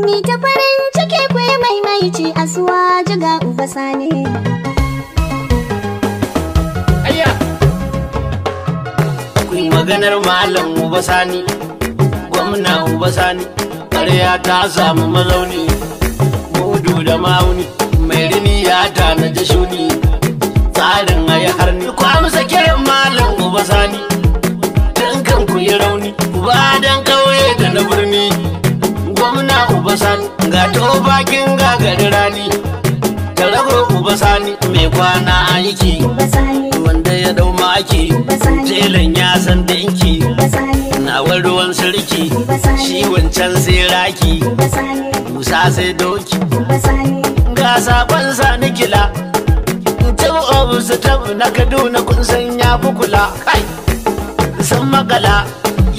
Mi ta farin ciki ku yi maimaici Asuwaju ga Uba Sani. Ayya! Ku yi maganar Malam Uba Sani, gwamna Uba Sani, ƙarya ta samu mazauni, mudu da mauni, mai rini ya tanaji shuni, tsarin a yi harni. Ku amsa kiran Malam Uba Sani, don kan ku yi rauni, ba don ƙauye da na birni. Gwamna Uba Sani, ga bakin gagari rani, ta rago Uba Sani, mai kwana aiki, wanda ya dau maki, telan ya san dinki, nawar ruwan sarki, shi wancan sai raki, musa sai doki, ga sabon sani kila, tabu obu su tabu na Kaduna kun san ya fi kula, kai, san makala,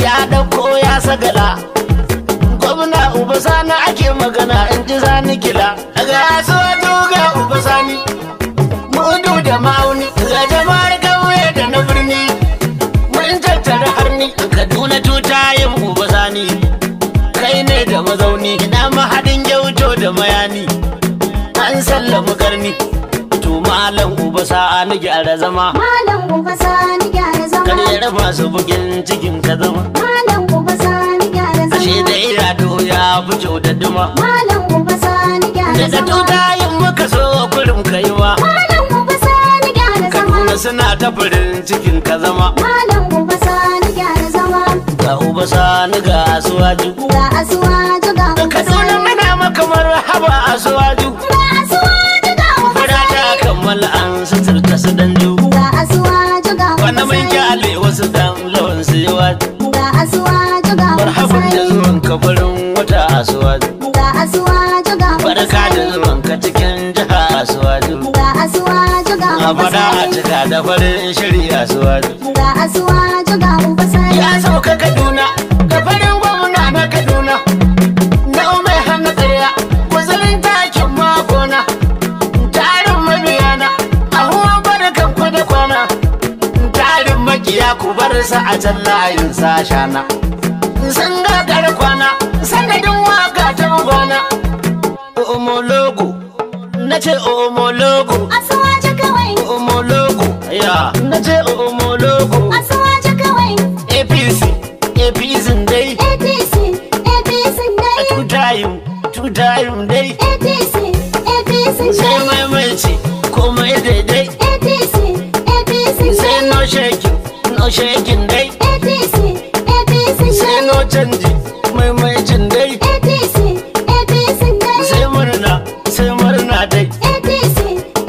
ya dauko ya sagala. Gwamna Uba Sani ake magana in ji Sani kila. Ga Asuwaju ga Uba Sani, mudu da ma'auni, ga jama'ar kauye da na birni. Mun tattara harni, Kaduna tutayin Uba Sani. Kai ne da mazauni, ina mahadin gyauto da mayani. An sallama karni, to Malam Uba Sani gyara zama. Malam Uba Sani gyara zama. Kare masu bugin cikin ka zama. Malam Uba Sani gyara zama. Ashe da irado ya fito da duma. Malam Uba Sani gyara zama. Daga tutayin muka so kurum kaiwa. Malam Uba Sani gyara zama. Kaduna suna ta farin cikin ka zama. Malam Uba Sani gyara zama. Ga Uba Sani ga Asuwaju. Ga Asuwaju ga Uba Kaduna Sani. muna maka marhaba Asuwaju. Ga Asuwaju ga Uba Fara ta kammala an suturta su danju. Ga Asuwaju ga Uba Wani mun kyale wasu dan lawan su yawa. Ga Asuwaju ga Uba Marhaban da zuwan ka farin wata Asuwaju. Ga Asuwaju ga Uba Barka da zuwan ka cikin jiha Asuwaju. Ga Asuwaju ga A Uba fada a cika da farin shiri Asuwaju. Ga Asuwaju ga Uba Sani. Ya sauka Kaduna, da farin gwamna na Kaduna. Na mai hannu tsariya, kusurin takin magona. Tarin mabiyana, a huwa barkan ku da kwana. Tarin makiya ku bar sa a can layin sashana. Sun gagar kwana, sanadin waka ta gwana. Omologo, na ce omologo. Asuwaju kawai. Omologo, ya, na ce omologo. Asuwaju kawai. APC, APC dai. APC, APC dai. Tutayim dai. APC, APC Sai dai. maimaici, komai daidai. APC, APC Sai dai. no shaking dai. APC, APC Sai dai. no canji, maimaicin dai. APC, APC dai. Sai murna dai. APC,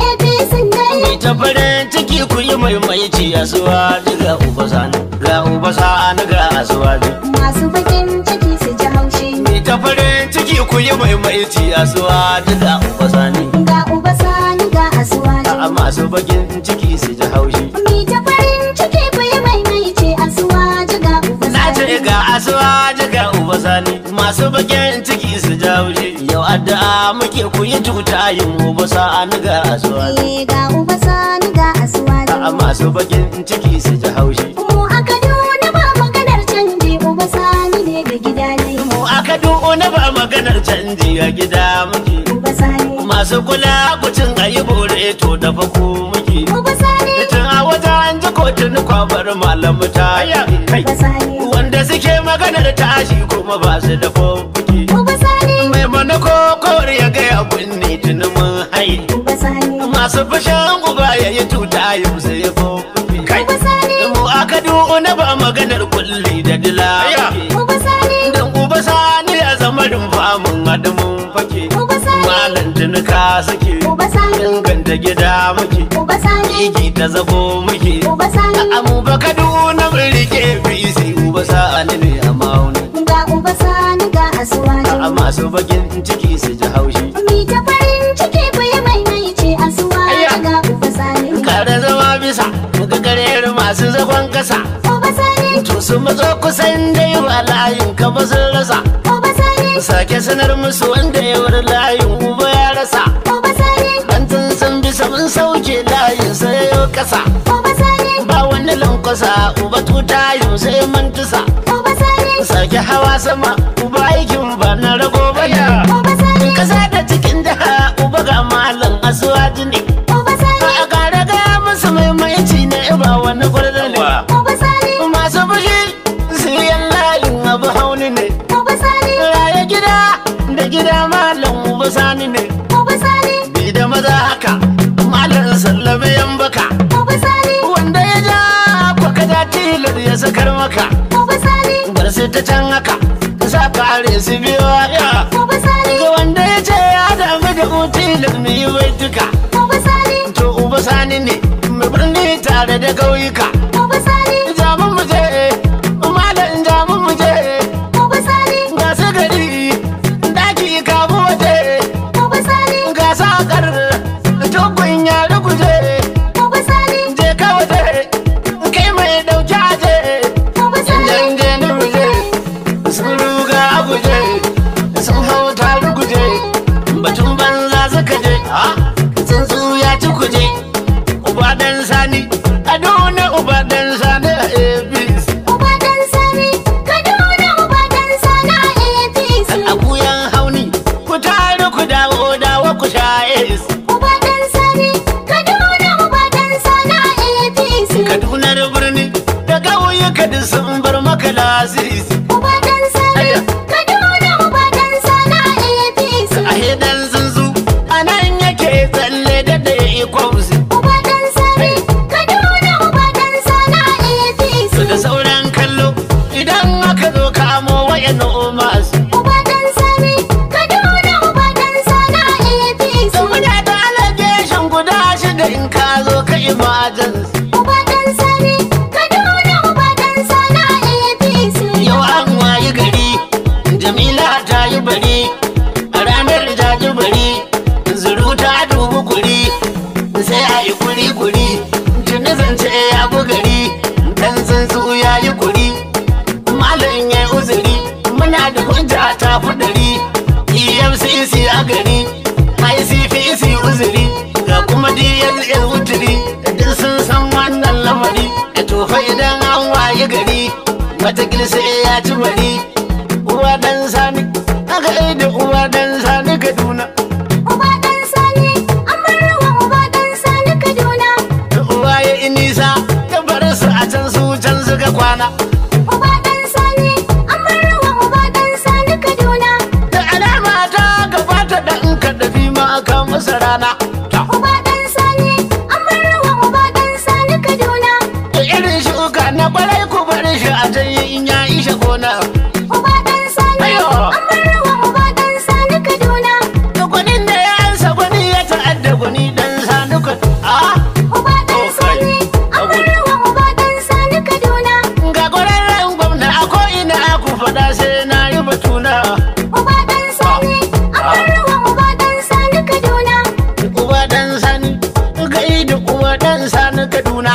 APC dai. Mai ta farin ciki ku yi maimaici Asuwaju ga Uba Sani. Ga Uba Sani ga Asuwaju. Masu bakin ciki su ji haushi. Mai ta farin ciki ku yi maimaici Asuwaju ga Uba Sani. Ga Uba Sani ga Asuwaju. A masu bakin ciki su ji haushi. Mi ta farin ciki ku yi maimaici Asuwaju ga Uba Na ce Sani. ga Asuwaju ga Uba Sani. Masu bakin ciki su ji haushi. Yau addu'a muke ku yi tutayin Uba Sani ga Asuwaju. Ga Uba Sani ga Asuwaju. A masu bakin ciki su ji haushi. Mu a Kaduna ba maganar canji Uba Sani ne ga gida ne. Mu a Kaduna ba maganar canji a gida muke. Uba Sani. Masu kula kucin ayi bore to da fako muke. Uba Sani. Tun a wata an ji kotun kwabar malam ta kai. Uba Sani. Wanda suke maganar tashi kuma ba su da fofuke. Uba Sani. Mai mana kokor ya gaya kunne tun mun hai. Uba Sani. Masu fashin uba ya yi tuta yau sai ya fofuke. Kai. Uba Sani. Mu a Kaduna ba maganar kulli da dila. Uba Sani. Dan Uba Sani ya zama rumfamin adamun fake. Uba Sani. Malam tunuka sake. Uba Sani. Inganta gida muke. Uba Sani. Igi ta zago muke. Uba Sani. Amu ba Kaduna mun rike bisi Uba Sani ne a mauni. Ga Uba Sani ga Asuwaju. A masu bakin ciki su ji haushi. Mi ta farin ciki ku yi maimaici Asuwaju ga Uba Sani. Kare zama bisa muka gareyar masu zagon kasa. Uba Sani. To su matso kusan dai ba layin ka ba sun rasa. Uba Sani. Sake sanar musu wanda ya wuri layin Uba ya rasa. Uba Sani. Bantin sun bisa mun sauke layin sai yau kasa. Uba Sani. Ba wani lankwasa Uba tutayin sai mun tusa. Uba Sani. Sake hawa sama Uba aikin ba na rago bane. mai gida malam uba sani ne Uba Sani, bi da maza haka malam sallame yan baka Uba Sani, wanda ya ja kwaka da tilar ya sakar maka Uba Sani, bar sai ta can haka sa kare su biyo ya Uba Sani, ga wanda ya ce ya dami da utilar mu yi bai duka Uba Sani, to uba sani ne mai birni tare da gauyuka Uba Sani, jamun mu je malam jamun mu je Uba Sani, ga su gari daki kabu waje Uba Sani, ga sakar tukun ya ruguje Uba Sani, je ka waje kai mai dauki aje Uba Sani, dange ni muje sun ruga a guje sun hau ta ruguje batun banza suka je tsuntsu ya ci kuje uba dan sani kaduna uba dan sani a abc Uba Dan Sani, Kaduna Uba Dan Sani a APC. a kuyan hauni ku taru ku dawo ku sha es Uba Dan Sani, Kaduna Uba Dan Sani a APC. kadunar birni da ƙauyuka duk sun bar maka lasisi Uba Dan Sani, Kaduna Uba Dan Sani a APC. a hedan zunzu a nan yake tsalle da ikonsu Uba Dan Sani, Kaduna Uba Dan Sani a APC. da sauran kallo idan aka zo kamo wayan masu Uba Dan Sani, Kaduna Uba Dan Sani a APC. muna da allegation guda shida in ka zo ka emergency Uba Dan Sani, Kaduna Uba Dan Sani a APC. yau an wayi gari jamila ta yi bari a ranar jaji bari zuru ta dubu kuri sai a yi kuri tuni zance ya bugari dan tsuntsu ya yi kuri malam ya yi uzuri muna da hujja ta fudari efcc a gari icpc uzuri ga kuma dss wuturi duk sun san wannan lamari da tofa idan an waye gari matakil sai ya ci bari uwa dan sani aka yi da uwa dan sani kaduna Uba Dan Sani, Amarwa Uba Dan Sani Kaduna. da uwa ya yi nisa ya bar su a can su can suka kwana Uba Dan Sani, Amarwa Uba Dan Sani Kaduna. da alama ta gabata da in ka dafi ma aka masa rana ta Uba Dan Sani, Amarwa Uba Dan Sani Kaduna. da irin shuka na kwarai ku bari shi a can in ya isha gona Uba Dan Sani, Ayo. Amarwa Uba Dan Sani Kaduna. da gwanin da ya ansa gwani ya ta'adda gwani dan sani Uba Dan Sani, Amarwa Uba Dan Sani Kaduna. ga kwararren gwamna a ko'ina ku faɗa sai na yi batuna Uba Dan Sani, Amarwa Uba Dan Sani Kaduna. uwa dan sani ga da uwa dan sani kaduna